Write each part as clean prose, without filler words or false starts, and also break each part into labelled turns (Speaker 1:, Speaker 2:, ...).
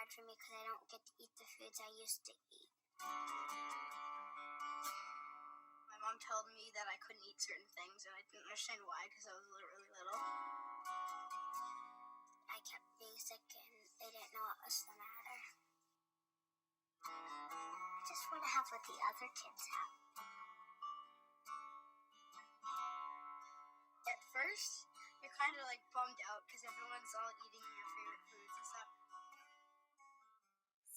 Speaker 1: hard for me because I don't get to eat the foods I used to eat.
Speaker 2: My mom told me that I couldn't eat certain things, and I didn't understand why because I was really little.
Speaker 1: I kept being sick and they didn't know what was the matter. I just want to have what the other kids have.
Speaker 2: At first, you're kind of like bummed out because everyone's all eating your favorite foods and stuff.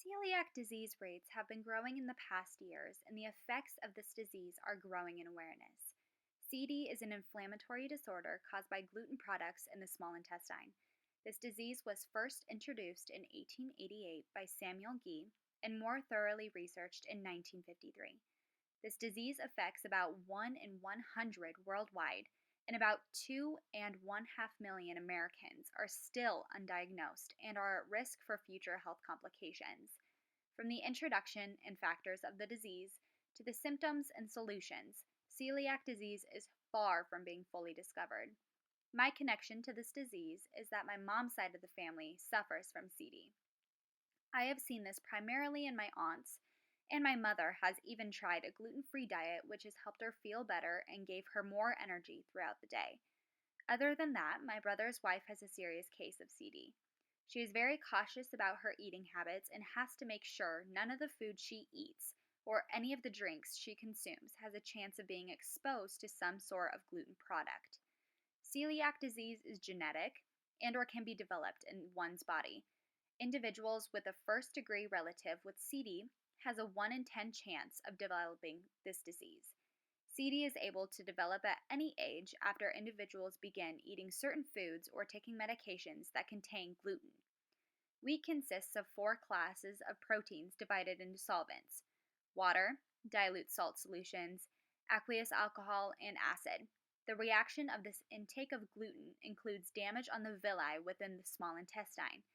Speaker 3: Celiac disease rates have been growing in the past years, and the effects of this disease are growing in awareness. CD is an inflammatory disorder caused by gluten products in the small intestine. This disease was first introduced in 1888 by Samuel Gee and more thoroughly researched in 1953. This disease affects about 1 in 100 worldwide, and about 2.5 million Americans are still undiagnosed and are at risk for future health complications. From the introduction and factors of the disease to the symptoms and solutions, celiac disease is far from being fully discovered. My connection to this disease is that my mom's side of the family suffers from CD. I have seen this primarily in my aunts, and my mother has even tried a gluten-free diet which has helped her feel better and gave her more energy throughout the day. Other than that, my brother's wife has a serious case of CD. She is very cautious about her eating habits and has to make sure none of the food she eats or any of the drinks she consumes has a chance of being exposed to some sort of gluten product. Celiac disease is genetic and or can be developed in one's body. Individuals with a first-degree relative with CD has a 1 in 10 chance of developing this disease. CD is able to develop at any age after individuals begin eating certain foods or taking medications that contain gluten. Wheat consists of 4 classes of proteins divided into solvents: water, dilute salt solutions, aqueous alcohol, and acid. The reaction of this intake of gluten includes damage on the villi within the small intestine.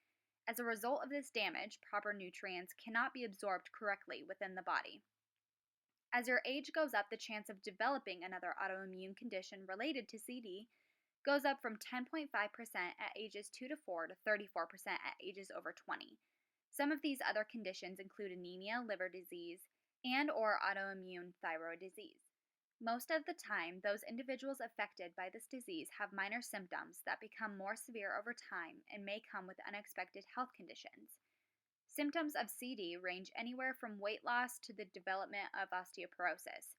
Speaker 3: As a result of this damage, proper nutrients cannot be absorbed correctly within the body. As your age goes up, the chance of developing another autoimmune condition related to CD goes up from 10.5% at ages 2 to 4 to 34% at ages over 20. Some of these other conditions include anemia, liver disease, and or autoimmune thyroid disease. Most of the time, those individuals affected by this disease have minor symptoms that become more severe over time and may come with unexpected health conditions. Symptoms of CD range anywhere from weight loss to the development of osteoporosis.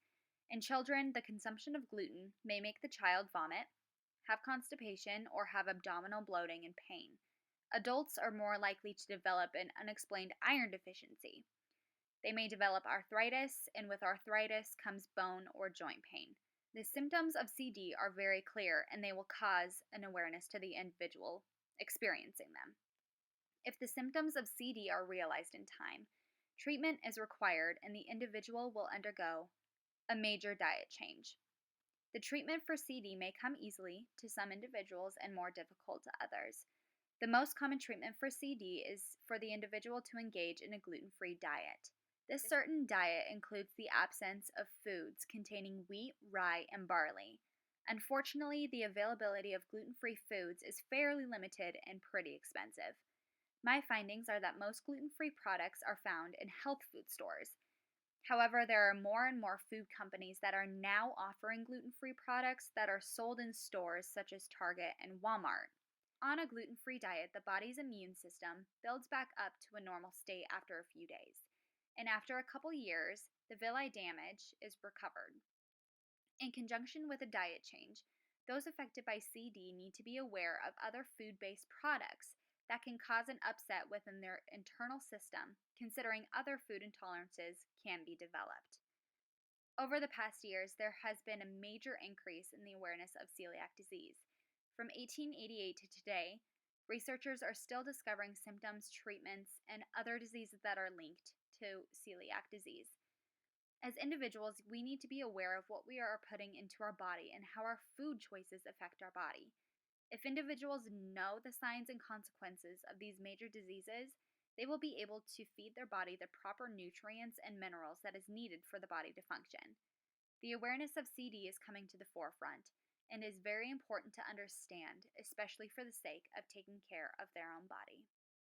Speaker 3: In children, the consumption of gluten may make the child vomit, have constipation, or have abdominal bloating and pain. Adults are more likely to develop an unexplained iron deficiency. They may develop arthritis, and with arthritis comes bone or joint pain. The symptoms of CD are very clear, and they will cause an awareness to the individual experiencing them. If the symptoms of CD are realized in time, treatment is required and the individual will undergo a major diet change. The treatment for CD may come easily to some individuals and more difficult to others. The most common treatment for CD is for the individual to engage in a gluten-free diet. This certain diet includes the absence of foods containing wheat, rye, and barley. Unfortunately, the availability of gluten-free foods is fairly limited and pretty expensive. My findings are that most gluten-free products are found in health food stores. However, there are more and more food companies that are now offering gluten-free products that are sold in stores such as Target and Walmart. On a gluten-free diet, the body's immune system builds back up to a normal state after a few days, and after a couple years, the villi damage is recovered. In conjunction with a diet change, those affected by CD need to be aware of other food-based products that can cause an upset within their internal system, considering other food intolerances can be developed. Over the past years, there has been a major increase in the awareness of celiac disease. From 1888 to today, researchers are still discovering symptoms, treatments, and other diseases that are linked to celiac disease. As individuals, we need to be aware of what we are putting into our body and how our food choices affect our body. If individuals know the signs and consequences of these major diseases, they will be able to feed their body the proper nutrients and minerals that is needed for the body to function. The awareness of CD is coming to the forefront and is very important to understand, especially for the sake of taking care of their own body.